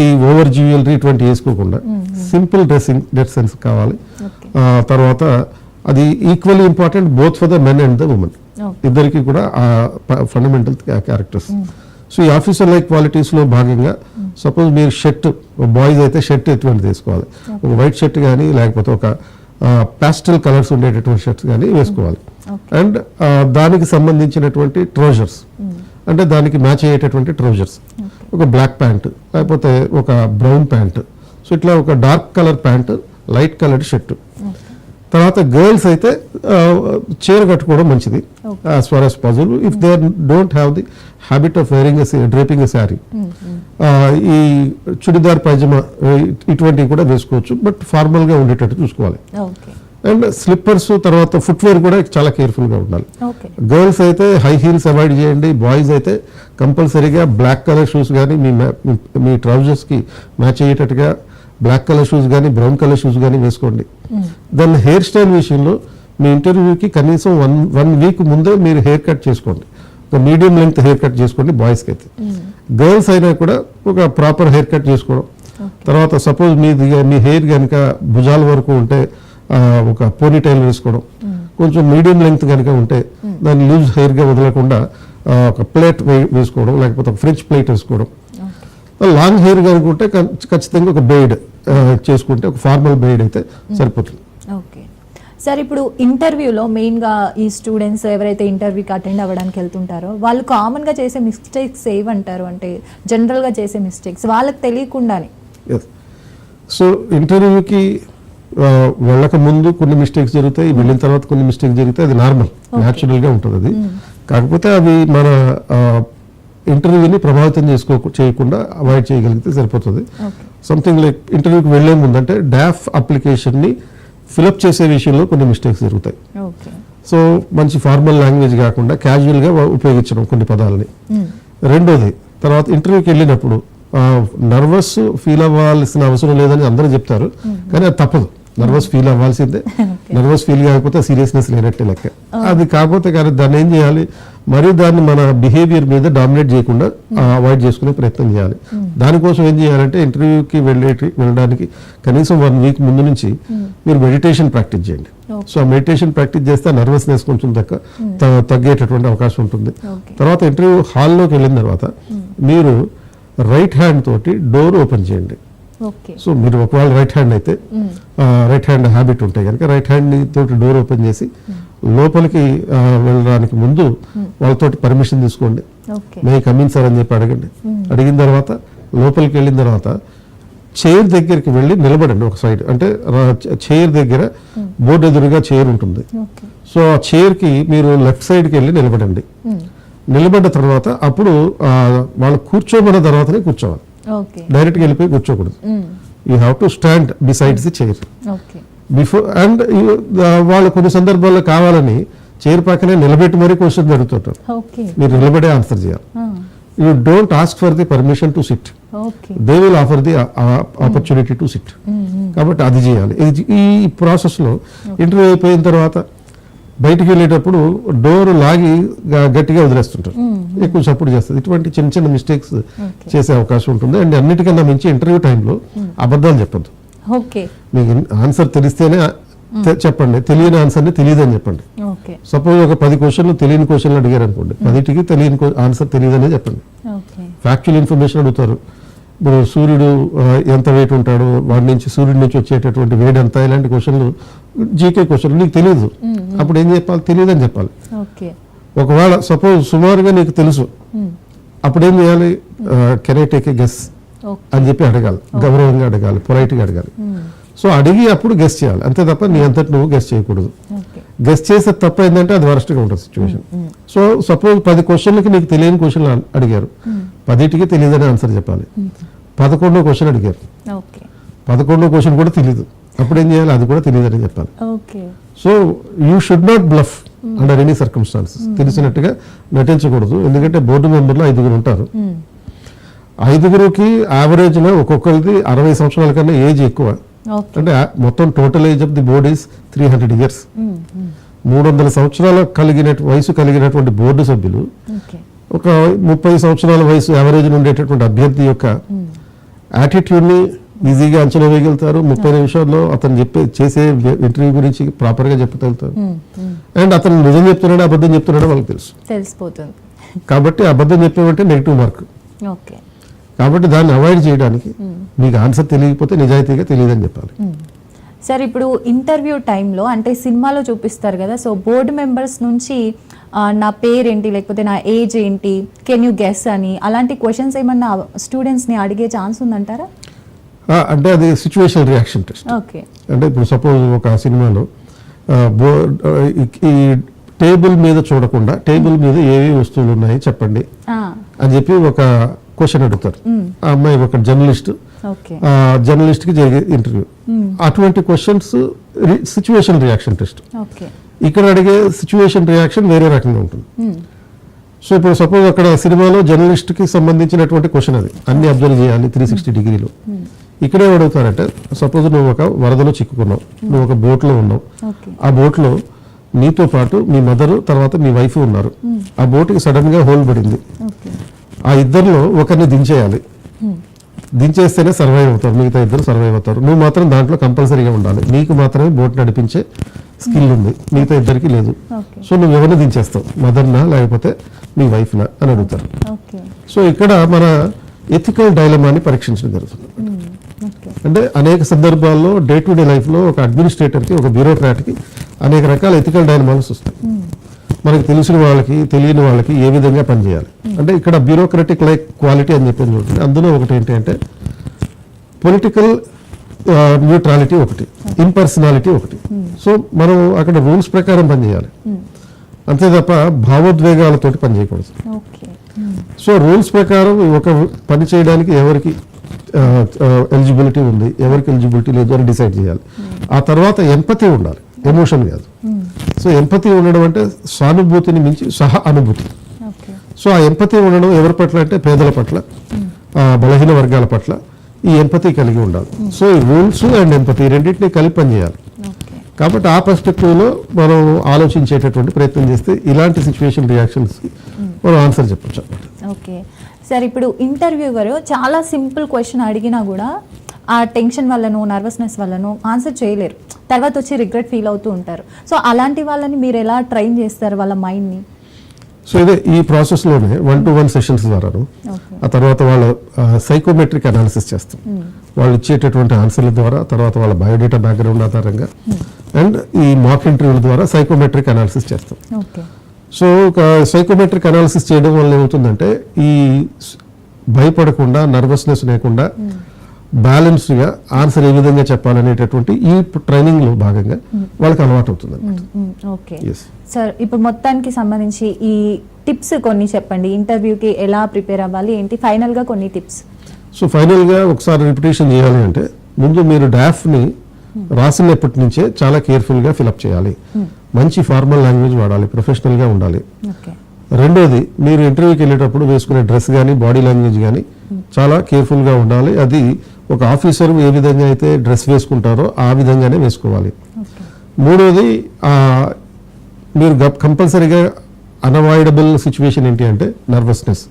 ఈ ఓవర్ జ్యువెలరీ ఇటువంటి వేసుకోకుండా సింపుల్ డ్రెస్ సెన్స్ కావాలి. తర్వాత అది equally important both for the men and the women, ఇద్దరికి కూడా ఫండమెంటల్ క్యారెక్టర్స్. సో ఈ ఆఫీసర్ లైక్ క్వాలిటీస్లో భాగంగా సపోజ్ మీరు షర్ట్, బాయ్స్ అయితే షర్ట్ ఎటువంటిది వేసుకోవాలి, ఒక వైట్ షర్ట్ కానీ లేకపోతే ఒక పాస్టల్ కలర్స్ ఉండేటటువంటి షర్ట్స్ కానీ వేసుకోవాలి. అండ్ దానికి సంబంధించినటువంటి ట్రౌజర్స్, అంటే దానికి మ్యాచ్ అయ్యేటటువంటి ట్రౌజర్స్, ఒక బ్లాక్ ప్యాంట్ లేకపోతే ఒక బ్రౌన్ ప్యాంట్, సో ఇట్లా ఒక dark colour pant, light colour shirt. తర్వాత గర్ల్స్ అయితే చీర కట్టుకోవడం మంచిది as far as possible if they don't have the habit of wearing draping a sari. ఈ చుడిదార్ పైజమా ఇటువంటివి కూడా వేసుకోవచ్చు, బట్ ఫార్మల్గా ఉండేటట్టు చూసుకోవాలి. అండ్ స్లిప్పర్స్, తర్వాత ఫుట్వేర్ కూడా చాలా కేర్ఫుల్గా ఉండాలి. గర్ల్స్ అయితే హై హీల్స్ అవాయిడ్ చేయండి, బాయ్స్ అయితే కంపల్సరీగా బ్లాక్ కలర్ షూస్ కానీ మీ ట్రౌజర్స్కి మ్యాచ్ అయ్యేటట్టుగా బ్లాక్ కలర్ షూస్ కానీ బ్రౌన్ కలర్ షూస్ కానీ వేసుకోండి. దెన్ హెయిర్ స్టైల్ విషయంలో మీ ఇంటర్వ్యూకి కనీసం వన్ వీక్ ముందే మీరు హెయిర్ కట్ చేసుకోండి, ఒక మీడియం లెంగ్త్ హెయిర్ కట్ చేసుకోండి బాయ్స్కి అయితే. గర్ల్స్ అయినా కూడా ఒక ప్రాపర్ హెయిర్ కట్ చేసుకోవడం. తర్వాత సపోజ్ మీ హెయిర్ కనుక భుజాల వరకు ఉంటే ఒక పోనీ టైల్ వేసుకోవడం, కొంచెం మీడియం లెంగ్త్ కనుక ఉంటే దాన్ని లూజ్ హెయిర్గా వదలకుండా ఒక ప్లేట్ వేసుకోవడం, లేకపోతే ఒక ఫ్రెంచ్ ప్లేట్ వేసుకోవడం. లాంగ్ హెయిర్ కనుకుంటే ఖచ్చితంగా ఒక బెయిడ్ చేసుకుంటే, ఒక ఫార్మల్ బెయిడ్ అయితే సరిపోతుంది. ఓకే సార్, ఇప్పుడు ఇంటర్వ్యూలో మెయిన్గా ఈ స్టూడెంట్స్ ఎవరైతే ఇంటర్వ్యూకి అటెండ్ అవ్వడానికి వెళ్తుంటారో వాళ్ళు కామన్గా చేసే మిస్టేక్స్ ఏమంటారు? అంటే జనరల్గా చేసే మిస్టేక్స్ వాళ్ళకి తెలియకుండానే. సో ఇంటర్వ్యూకి వెళ్ళక ముందు కొన్ని మిస్టేక్స్ జరుగుతాయి, వెళ్ళిన తర్వాత కొన్ని మిస్టేక్స్ జరుగుతాయి, అది నార్మల్, న్యాచురల్గా ఉంటుంది అది. కాకపోతే అవి మన ఇంటర్వ్యూని ప్రభావితం చేయకుండా అవాయిడ్ చేయగలిగితే సరిపోతుంది. సంథింగ్ లైక్ ఇంటర్వ్యూకి వెళ్లే ముందు అంటే డాఫ్ అప్లికేషన్ని ఫిలప్ చేసే విషయంలో కొన్ని మిస్టేక్స్ జరుగుతాయి. సో మంచి ఫార్మల్ లాంగ్వేజ్ కాకుండా క్యాజువల్గా ఉపయోగించడం కొన్ని పదాలని. రెండోది, తర్వాత ఇంటర్వ్యూకి వెళ్ళినప్పుడు నర్వస్ ఫీల్ అవ్వాల్సిన అవసరం లేదని అందరూ చెప్తారు, కానీ అది తప్పదు. నర్వస్ ఫీల్ అవ్వాల్సిందే, నర్వస్ ఫీల్ కాకపోతే సీరియస్నెస్ లేనట్టే లెక్క. అది కాకపోతే కానీ దాన్ని ఏం చేయాలి, మరి దాన్ని మన బిహేవియర్ మీద డామినేట్ చేయకుండా అవాయిడ్ చేసుకునే ప్రయత్నం చేయాలి. దానికోసం ఏం చేయాలంటే ఇంటర్వ్యూకి వెళ్ళడానికి కనీసం 1 వీక్ ముందు నుంచి మీరు మెడిటేషన్ ప్రాక్టీస్ చేయండి. సో ఆ మెడిటేషన్ ప్రాక్టీస్ చేస్తే నర్వస్నెస్ కొంచెం తగ్గేటటువంటి అవకాశం ఉంటుంది. తర్వాత ఇంటర్వ్యూ హాల్లోకి వెళ్ళిన తర్వాత మీరు రైట్ హ్యాండ్ తోటి డోర్ ఓపెన్ చేయండి. సో మీరు ఒకవేళ రైట్ హ్యాండ్ అయితే రైట్ హ్యాండ్ హ్యాబిట్ ఉంటే కనుక రైట్ హ్యాండ్ తోటి డోర్ ఓపెన్ చేసి లోపలికి వెళ్ళడానికి ముందు వాళ్ళతోటి పర్మిషన్ తీసుకోండి. మే కమిన్ సార్ అని చెప్పి అడగండి. అడిగిన తర్వాత లోపలికి వెళ్ళిన తర్వాత చైర్ దగ్గరికి వెళ్ళి నిలబడండి ఒక సైడ్. అంటే చైర్ దగ్గర బోర్డు ఎదురుగా చైర్ ఉంటుంది. సో ఆ చైర్కి మీరు లెఫ్ట్ సైడ్కి వెళ్ళి నిలబడండి. నిలబడ్డ తర్వాత అప్పుడు వాళ్ళు కూర్చోమన్న తర్వాతనే కూర్చోవాలి, డైరెక్ట్గా వెళ్ళిపోయి కూర్చోకూడదు. You have to stand besides the chair okay before and వాళ్ళు కొన్ని సందర్భాల్లో కావాలని చైర్ పక్కనే నిలబెట్టి మరీ క్వశ్చన్ జరుగుతుంటారు. ఓకే మీరు నిలబడే ఆన్సర్ చేయాలి. You don't ask for the permission to SIT, okay they will offer the opportunity to SIT. కాబట్టి అది చేయాలి. ఈ ప్రాసెస్లో ఇంటర్వ్యూ అయిపోయిన తర్వాత బయటికి వెళ్ళేటప్పుడు డోర్ లాగి గట్టిగా వదిలేస్తుంటారు, ఎక్కువ సపోర్ట్ చేస్తుంది. ఇటువంటి చిన్న చిన్న మిస్టేక్స్ చేసే అవకాశం ఉంటుంది. అండ్ అన్నిటికన్నా మించి ఇంటర్వ్యూ టైంలో అబద్ధాలు చెప్పద్దు. ఓకే మీకు ఆన్సర్ తెలిస్తేనే చెప్పండి, తెలియని ఆన్సర్ని తెలియదని చెప్పండి. ఓకే సపోజ్ ఒక 10 క్వశ్చన్లు తెలియని క్వశ్చన్లు అడిగారు అనుకోండి, 10టికి తెలియని ఆన్సర్ తెలియదనే చెప్పండి. ఓకే ఫ్యాక్చువల్ ఇన్ఫర్మేషన్ అడుగుతారు. ఇప్పుడు సూర్యుడు ఎంత వెయిట్ ఉంటాడు, వాడి నుంచి సూర్యుడి నుంచి వచ్చేటటువంటి వేడి ఎంత, ఇలాంటి క్వశ్చన్లు జీకే క్వశ్చన్లు నీకు తెలియదు, అప్పుడు ఏం చెప్పాలి? తెలియదని చెప్పాలి. ఓకే ఒకవేళ సపోజ్ సుమారుగా నీకు తెలుసు, అప్పుడు ఏం చేయాలి? Can I take a guess అని చెప్పి అడగాలి, గౌరవంగా అడగాలి, పొలైట్గా అడగాలి. సో అడిగి అప్పుడు గెస్ చేయాలి, అంతే తప్ప నీ అంతటి నువ్వు గెస్ చేయకూడదు. గెస్ చేసే తప్ప ఏంటంటే అది వరస్ట్గా ఉంటుంది సిచ్యువేషన్. సో సపోజ్ 10 క్వశ్చన్లకి నీకు తెలియని క్వశ్చన్లు అడిగారు, 10టికి తెలియదని ఆన్సర్ చెప్పాలి. 11వ క్వశ్చన్ అడిగారు, ఓకే 11వ క్వశ్చన్ కూడా తెలియదు, అప్పుడు ఏం చేయాలి? అది కూడా తెలియదని చెప్పాలి. Okay so you should not bluff under any circumstances. తెలిసినట్టుగా నటించకూడదు. ఎందుకంటే బోర్డు మెంబర్లు 5 ఉంటారు. 5కి యావరేజ్లో ఒక్కొక్కరిది 60 సంవత్సరాల కన్నా ఏజ్ ఎక్కువ. అంటే మొత్తం total age of the board is 300 years. 300 సంవత్సరాల వయసు కలిగినటువంటి బోర్డు సభ్యులు ఒక 30 సంవత్సరాల వయసు యావరేజ్ ఉండేటటువంటి అభ్యర్థి యొక్క యాటిట్యూడ్ని ఈజీగా అంచనా వేయగలుగుతారు. 30 నిమిషాల్లో అతను చేసే ఇంటర్వ్యూ గురించి ప్రాపర్గా చెప్పగలుగుతారు. అండ్ అతను నిజం చెప్తున్నాడో అబద్ధం చెప్తున్నాడో వాళ్ళకి తెలిసిపోతుంది. కాబట్టి అబద్ధం చెప్పేమంటే నెగిటివ్ మార్క్. ఓకే కాబట్టి దాన్ని అవాయిడ్ చేయడానికి మీకు ఆన్సర్ తెలియకపోతే నిజాయితీగా తెలియదని చెప్పాలి. సార్ ఇప్పుడు ఇంటర్వ్యూ టైంలో అంటే సినిమాలో చూపిస్తారు కదా, సో బోర్డు మెంబర్స్ నుంచి నా పేరేంటి లేకపోతే నా ఏజ్ ఏంటి, కెన్ యూ గెస్ అని అలాంటి క్వశ్చన్స్ ఏమన్నా స్టూడెంట్స్ని అడిగే ఛాన్స్ ఉందంటారా? అంటే అది సిచ్యువేషనల్ రియాక్షన్ టెస్ట్. ఓకే అంటే ఇప్పుడు సపోజ్ ఒక సినిమాలో ఈ టేబుల్ మీద చూడకుండా టేబుల్ మీద ఏవి వస్తువులు ఉన్నాయి చెప్పండి అని చెప్పి ఒక క్వశ్చన్ అడుగుతారు. ఆ అమ్మాయి ఒక జర్నలిస్ట్, జర్నలిస్ట్కి జరిగే ఇంటర్వ్యూ. అటువంటి క్వశ్చన్స్ సిచ్యువేషన్ రియాక్షన్ టెస్ట్. ఇక్కడ అడిగే సిచ్యువేషన్ రియాక్షన్ వేరే రకంగా ఉంటుంది. సో ఇప్పుడు సపోజ్ అక్కడ సినిమాలో జర్నలిస్ట్కి సంబంధించినటువంటి క్వశ్చన్ అది, అన్ని అబ్జర్వ్ చేయాలి 360 డిగ్రీలో. ఇక్కడే అడుగుతారంటే సపోజ్ నువ్వు ఒక వరదలో చిక్కుకున్నావు, నువ్వు ఒక బోట్లో ఉన్నావు, ఆ బోట్లో నీతో పాటు మీ మదరు తర్వాత మీ వైఫ్ ఉన్నారు. ఆ బోట్కి సడన్ గా హోల్ పడింది, ఆ ఇద్దరిలో ఒకరిని దించేయాలి, దించేస్తేనే సర్వైవ్ అవుతారు, మిగతా ఇద్దరు సర్వైవ్ అవుతారు. నువ్వు మాత్రం దాంట్లో కంపల్సరీగా ఉండాలి, నీకు మాత్రమే బోట్ నడిపించే స్కిల్ ఉంది, మిగతా ఇద్దరికి లేదు. సో నువ్వు ఎవరిని దించేస్తావు, మదర్నా లేకపోతే మీ వైఫ్నా అని అడుగుతారు. సో ఇక్కడ మన ఎథికల్ డైలమాని పరీక్షించడం జరుగుతుంది. అంటే అనేక సందర్భాల్లో డే టు డే లైఫ్లో ఒక అడ్మినిస్ట్రేటర్కి, ఒక బ్యూరోక్రాట్కి అనేక రకాల ఎథికల్ డైలమాస్ వస్తాయి. మనకి తెలిసిన వాళ్ళకి తెలియని వాళ్ళకి ఏ విధంగా పనిచేయాలి. అంటే ఇక్కడ బ్యూరోక్రటిక్ లైక్ క్వాలిటీ అని చెప్పి చూడండి. అందులో ఒకటి ఏంటంటే పొలిటికల్ న్యూట్రాలిటీ ఒకటి, ఇంపర్సనాలిటీ ఒకటి. సో మనం అక్కడ రూల్స్ ప్రకారం పనిచేయాలి, అంతే తప్ప భావోద్వేగాలతోటి పనిచేయకూడదు. సో రూల్స్ ప్రకారం ఒక పని చేయడానికి ఎవరికి ఎలిజిబిలిటీ ఉంది, ఎవరికి ఎలిజిబిలిటీ లేదు అని డిసైడ్ చేయాలి. ఆ తర్వాత ఎంపతి ఉండాలి, ఎమోషన్ కాదు. సో ఎంపతి ఉండడం అంటే సానుభూతిని మించి సహ అనుభూతి. సో ఆ ఎంపతి ఉండడం ఎవరి పట్ల అంటే పేదల పట్ల, బలహీన వర్గాల పట్ల ఈ ఎంపతి కలిగి ఉండాలి. సో ఈ రూల్స్ అండ్ ఎంపతి రెండింటినీ కలిపి పనిచేయాలి. కాబట్టి ఆ పర్స్పెక్టివ్లో మనం ఆలోచించేటటువంటి ప్రయత్నం చేస్తే ఇలాంటి సిచ్యువేషన్ రియాక్షన్స్కి మనం ఆన్సర్ చెప్పచ్చు. ఓకే సార్, ఇప్పుడు ఇంటర్వ్యూవర్ చాలా సింపుల్ క్వశ్చన్ అడిగినా కూడా ఆ టెన్షన్ వల్లనో నర్వస్నెస్ వల్లనో ఆన్సర్ చేయలేరు, తర్వాత వచ్చి రిగ్రెట్ ఫీల్ అవుతూ ఉంటారు. సో అలాంటి వాళ్ళని మీరు ఎలా ట్రైన్ చేస్తారు వాళ్ళ మైండ్ని? సో ఇదే ఈ ప్రాసెస్లోనే 1-to-1 సెషన్స్ ద్వారాను, ఆ తర్వాత వాళ్ళ సైకోమెట్రిక్ అనాలిసిస్ చేస్తాం. వాళ్ళు ఇచ్చేటటువంటి ఆన్సర్ల ద్వారా, తర్వాత వాళ్ళ బయోడేటా బ్యాక్గ్రౌండ్ ఆధారంగా, అండ్ ఈ మాక్ ఇంటర్వ్యూల ద్వారా సైకోమెట్రిక్ అనాలిసిస్ చేస్తాం. సో ఒక సైకోమెట్రిక్ అనాలిసిస్ చేయడం వల్ల ఏమవుతుందంటే ఈ భయపడకుండా, నర్వస్నెస్ లేకుండా బ్యాలెన్స్డ్గా ఆన్సర్ ఏ విధంగా చెప్పాలనేటటువంటి ఈ ట్రైనింగ్లో భాగంగా వాళ్ళకి అలవాటు అవుతుంది. ఓకే సార్, ఇప్పుడు మొత్తానికి సంబంధించి ఈ టిప్స్ కొన్ని చెప్పండి. ఇంటర్వ్యూకి ఎలా ప్రిపేర్ అవ్వాలి ఏంటి, ఫైనల్గా కొన్ని టిప్స్. సో ఫైనల్గా ఒకసారి రిపిటేషన్ చేయాలి అంటే ముందు మీరు డాఫ్ని రాసినప్పటి నుంచే చాలా కేర్ఫుల్గా ఫిలప్ చేయాలి. మంచి ఫార్మల్ లాంగ్వేజ్ వాడాలి, ప్రొఫెషనల్గా ఉండాలి. ఓకే. రెండోది, మీరు ఇంటర్వ్యూకి వెళ్ళేటప్పుడు వేసుకునే డ్రెస్ కానీ బాడీ లాంగ్వేజ్ కానీ చాలా కేర్ఫుల్గా ఉండాలి. అది ఒక ఆఫీసర్ ఏ విధంగా అయితే డ్రెస్ వేసుకుంటారో ఆ విధంగానే వేసుకోవాలి. మూడోది, మీరు కంపల్సరీగా అన్అవాయిడబుల్ సిచ్యువేషన్ ఏంటి అంటే నర్వస్నెస్.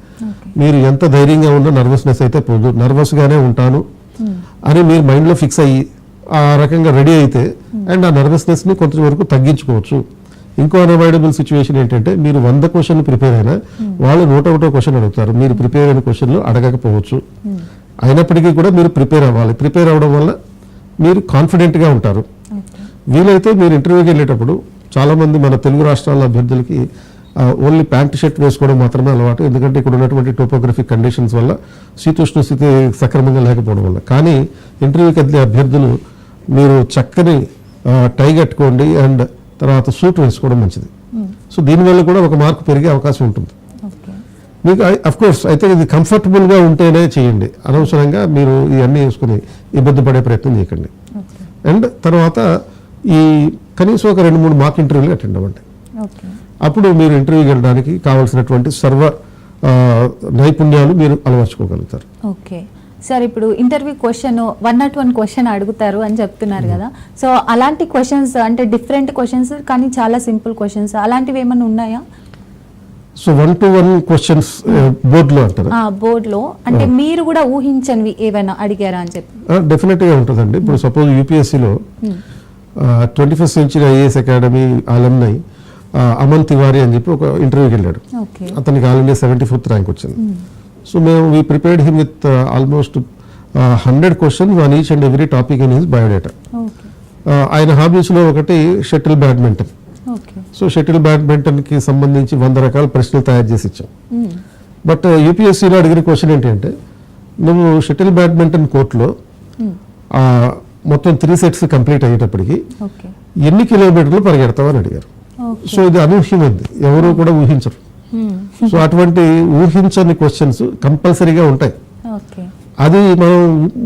మీరు ఎంత ధైర్యంగా ఉన్నా నర్వస్నెస్ అయితే పోదు. నర్వస్గానే ఉంటాను అని మీరు మైండ్లో ఫిక్స్ అయ్యి ఆ రకంగా రెడీ అయితే అండ్ ఆ నర్వస్నెస్ని కొంతవరకు తగ్గించుకోవచ్చు. ఇంకో అన్అవాయిడబుల్ సిచ్యువేషన్ ఏంటంటే మీరు 100 క్వశ్చన్లు ప్రిపేర్ అయినా వాళ్ళు 101 క్వశ్చన్ అడుగుతారు. మీరు ప్రిపేర్ అయిన క్వశ్చన్లు అడగకపోవచ్చు. అయినప్పటికీ కూడా మీరు ప్రిపేర్ అవ్వాలి. ప్రిపేర్ అవ్వడం వల్ల మీరు కాన్ఫిడెంట్గా ఉంటారు. వీలైతే మీరు ఇంటర్వ్యూకి వెళ్ళేటప్పుడు చాలామంది మన తెలుగు రాష్ట్రాల అభ్యర్థులకి ఓన్లీ ప్యాంట్ షర్ట్ వేసుకోవడం మాత్రమే అలవాటు. ఎందుకంటే ఇక్కడ ఉన్నటువంటి టోపోగ్రఫిక్ కండిషన్స్ వల్ల శీతోష్ణ స్థితి సక్రమంగా లేకపోవడం వల్ల. కానీ ఇంటర్వ్యూకి వెళ్ళే అభ్యర్థులు మీరు చక్కని టై కట్టుకోండి అండ్ తర్వాత సూట్ వేసుకోవడం మంచిది. సో దీనివల్ల కూడా ఒక మార్కు పెరిగే అవకాశం ఉంటుంది. మీకు అఫ్ కోర్స్ అయితే ఇది కంఫర్టబుల్గా ఉంటేనే చేయండి. అనవసరంగా మీరు ఇవన్నీ వేసుకుని ఇబ్బంది పడే ప్రయత్నం చేయకండి. అండ్ తర్వాత ఈ కనీసం ఒక 2-3 మాక్ ఇంటర్వ్యూలు అటెండ్ అవ్వండి. అప్పుడు మీరు ఇంటర్వ్యూకి వెళ్ళడానికి కావాల్సినటువంటి సర్వ నైపుణ్యాలు మీరు అలవర్చుకోగలుగుతారు. ఓకే సార్, ఇప్పుడు ఇంటర్వ్యూ క్వశ్చన్ 101 క్వశ్చన్ అడుగుతారు అని చెప్తున్నారు కదా. సో అలాంటి క్వశ్చన్స్ అంటే డిఫరెంట్ క్వశ్చన్స్ కానీ చాలా సింపుల్ క్వశ్చన్స్ అలాంటివి ఏమైనా ఉన్నాయా? సో 1-to-1 క్వశ్చన్స్ బోర్డులో అంటారు. బోర్డులో అంటే మీరు కూడా ఊహించనివి ఏమైనా అడిగారా అని చెప్పి? డెఫినెట్గా ఉంటుందండి. ఇప్పుడు సపోజ్ యూపీఎస్సీలో 21st century IAS academy alumni Aman Tiwari అని చెప్పి ఒక ఇంటర్వ్యూకి వెళ్ళాడు. అతనికి ఆల్ ఇండియా 74th ర్యాంక్ వచ్చింది. సో మేము we prepared him with almost 100 questions on each and every topic in his biodata. ఆయన హాబీస్లో ఒకటి షటిల్ బ్యాడ్మింటన్. సో షటిల్ బ్యాడ్మింటన్కి సంబంధించి 100 రకాల ప్రశ్నలు తయారు చేసి ఇచ్చాం. బట్ యూపీఎస్సీలో అడిగిన క్వశ్చన్ ఏంటి అంటే, నువ్వు షటిల్ బ్యాడ్మింటన్ కోర్టులో మొత్తం 3 సెట్స్ కంప్లీట్ అయ్యేటప్పటికి ఎన్ని కిలోమీటర్లు పరిగెడతావు అని అడిగారు. సో ఇది అనూహ్యమైంది, ఎవరు కూడా ఊహించరు. సో అటువంటి ఊహించని క్వశ్చన్స్ కంపల్సరీగా ఉంటాయి. అది మనం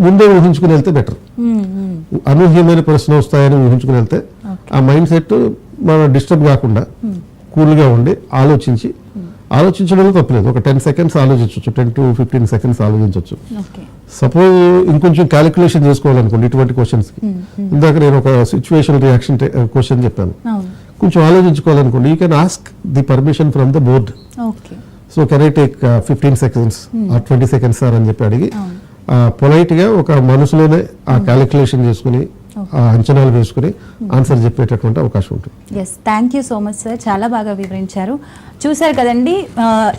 ముందే ఊహించుకుని వెళ్తే బెటర్. అనూహ్యమైన ప్రశ్న వస్తాయని ఊహించుకుని వెళ్తే ఆ మైండ్ సెట్ మనం డిస్టర్బ్ కాకుండా కూల్గా ఉండి ఆలోచించడంలో తప్పలేదు. ఒక 10 seconds ఆలోచించవచ్చు, 10 to 15 seconds ఆలోచించవచ్చు. సపోజ్ ఇంకొంచెం క్యాలిక్యులేషన్ చేసుకోవాలనుకోండి ఇటువంటి క్వశ్చన్స్కి. ఇందాక నేను ఒక సిచ్యువేషన్ రియాక్షన్ క్వశ్చన్ చెప్పాను. కొంచెం ఆలోచించుకోవాలనుకోండి, you can ask the permission from the board. So can I take 15 seconds or 20 seconds sir అని చెప్పి అడిగి పొలైట్గా ఒక మనసులోనే ఆ క్యాలిక్యులేషన్ చేసుకుని అంచనాలు వేసుకుని ఆన్సర్ చెప్పేటటువంటి అవకాశం ఉంటుంది. Yes, thank you so much sir, చాలా బాగా వివరించారు. చూశారు కదండి,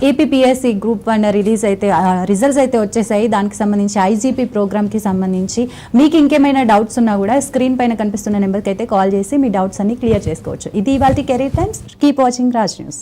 ఏపీపీఎస్సీ గ్రూప్ 1 రిజల్ట్స్ అయితే వచ్చేసాయి. దానికి సంబంధించి ఐజీపీ ప్రోగ్రామ్కి సంబంధించి మీకు ఇంకేమైనా డౌట్స్ ఉన్నా కూడా స్క్రీన్ పైన కనిపిస్తున్న నెంబర్కి అయితే కాల్ చేసి మీ డౌట్స్ అన్ని క్లియర్ చేసుకోవచ్చు. ఇది ఇవాల్టి career times. Keep watching Raj news.